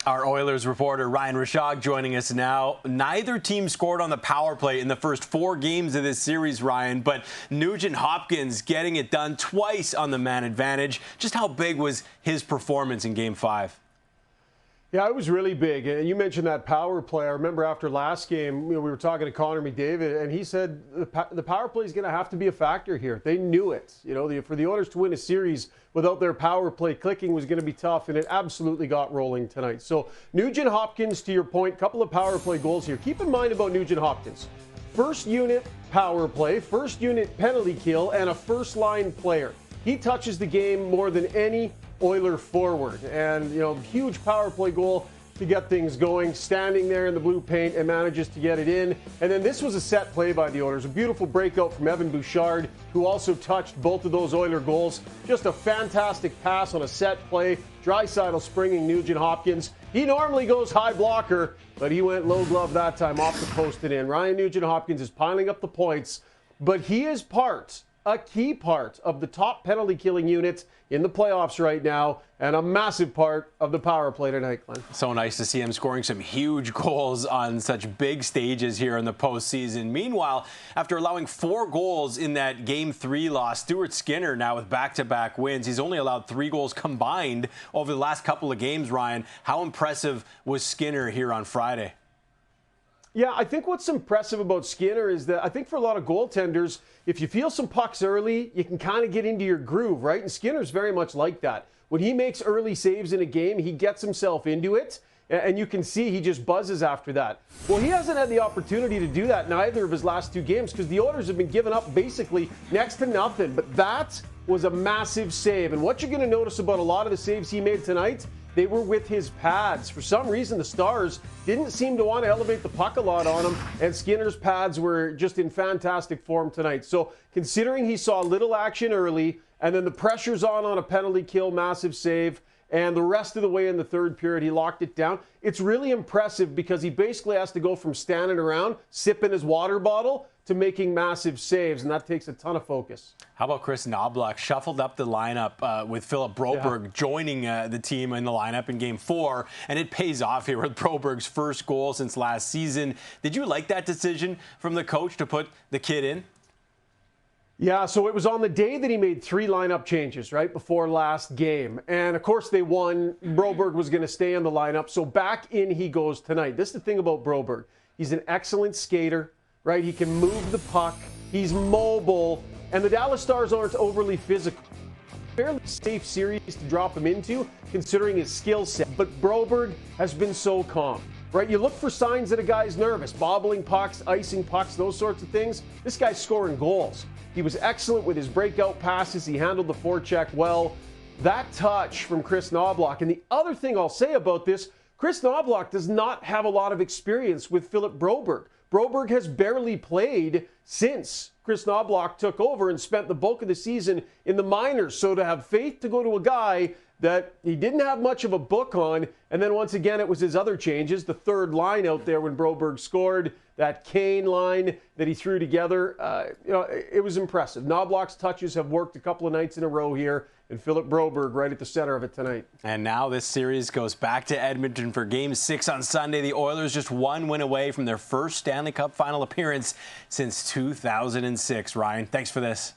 Our Oilers reporter Ryan Rishaug joining us now. Neither team scored on the power play in the first 4 games of this series, Ryan, but Nugent-Hopkins getting it done twice on the man advantage. Just how big was his performance in Game 5? Yeah, it was really big. And you mentioned that power play. I remember after last game, we were talking to Connor McDavid, and he said the power play is going to have to be a factor here. They knew it. For the Oilers to win a series without their power play clicking was going to be tough, and it absolutely got rolling tonight. So Nugent-Hopkins, to your point, couple of power play goals here. Keep in mind about Nugent-Hopkins. First unit power play, first unit penalty kill, and a first-line player. He touches the game more than any Oiler forward, and huge power play goal to get things going, standing there in the blue paint and manages to get it in. And then this was a set play by the Oilers, a beautiful breakout from Evan Bouchard, who also touched both of those Oiler goals. Just a fantastic pass on a set play. Draisaitl springing Nugent-Hopkins. He normally goes high blocker, but he went low glove that time, off the post and in. Ryan Nugent-Hopkins is piling up the points, but he is a key part of the top penalty killing unit in the playoffs right now, and a massive part of the power play tonight, Glenn. So nice to see him scoring some huge goals on such big stages here in the postseason. Meanwhile, after allowing 4 goals in that Game 3 loss, Stuart Skinner now with back-to-back wins. He's only allowed 3 goals combined over the last couple of games, Ryan. How impressive was Skinner here on Friday? Yeah, I think what's impressive about Skinner is that I think for a lot of goaltenders, if you feel some pucks early, you can kind of get into your groove, right? And Skinner's very much like that. When he makes early saves in a game, he gets himself into it, and you can see he just buzzes after that. Well, he hasn't had the opportunity to do that in either of his last 2 games because the Oilers have been giving up basically next to nothing. But that was a massive save. And what you're going to notice about a lot of the saves he made tonight, they were with his pads. For some reason, the Stars didn't seem to want to elevate the puck a lot on him, and Skinner's pads were just in fantastic form tonight. So considering he saw little action early, and then the pressure's on a penalty kill, massive save, and the rest of the way in the third period, he locked it down. It's really impressive because he basically has to go from standing around, sipping his water bottle, to making massive saves, and that takes a ton of focus. How about Kris Knoblauch? Shuffled up the lineup with Philip Broberg joining the team in the lineup in Game 4, and it pays off here with Broberg's first goal since last season. Did you like that decision from the coach to put the kid in? Yeah, so it was on the day that he made 3 lineup changes, right, before last game. And, of course, they won. Broberg was going to stay in the lineup, so back in he goes tonight. This is the thing about Broberg. He's an excellent skater, right? He can move the puck. He's mobile. And the Dallas Stars aren't overly physical. Fairly safe series to drop him into, considering his skill set. But Broberg has been so calm. Right, you look for signs that a guy's nervous, bobbling pucks, icing pucks, those sorts of things. This guy's scoring goals. He was excellent with his breakout passes. He handled the forecheck well. That touch from Kris Knoblauch. And the other thing I'll say about this, Kris Knoblauch does not have a lot of experience with Philip Broberg. Broberg has barely played since Kris Knoblauch took over and spent the bulk of the season in the minors. So to have faith to go to a guy that he didn't have much of a book on, and then once again it was his other changes, the third line out there when Broberg scored, that Kane line that he threw together, it was impressive. Knoblauch's touches have worked a couple of nights in a row here, and Philip Broberg right at the center of it tonight. And now this series goes back to Edmonton for Game 6 on Sunday. The Oilers just 1 win away from their first Stanley Cup final appearance since 2006. Ryan, thanks for this.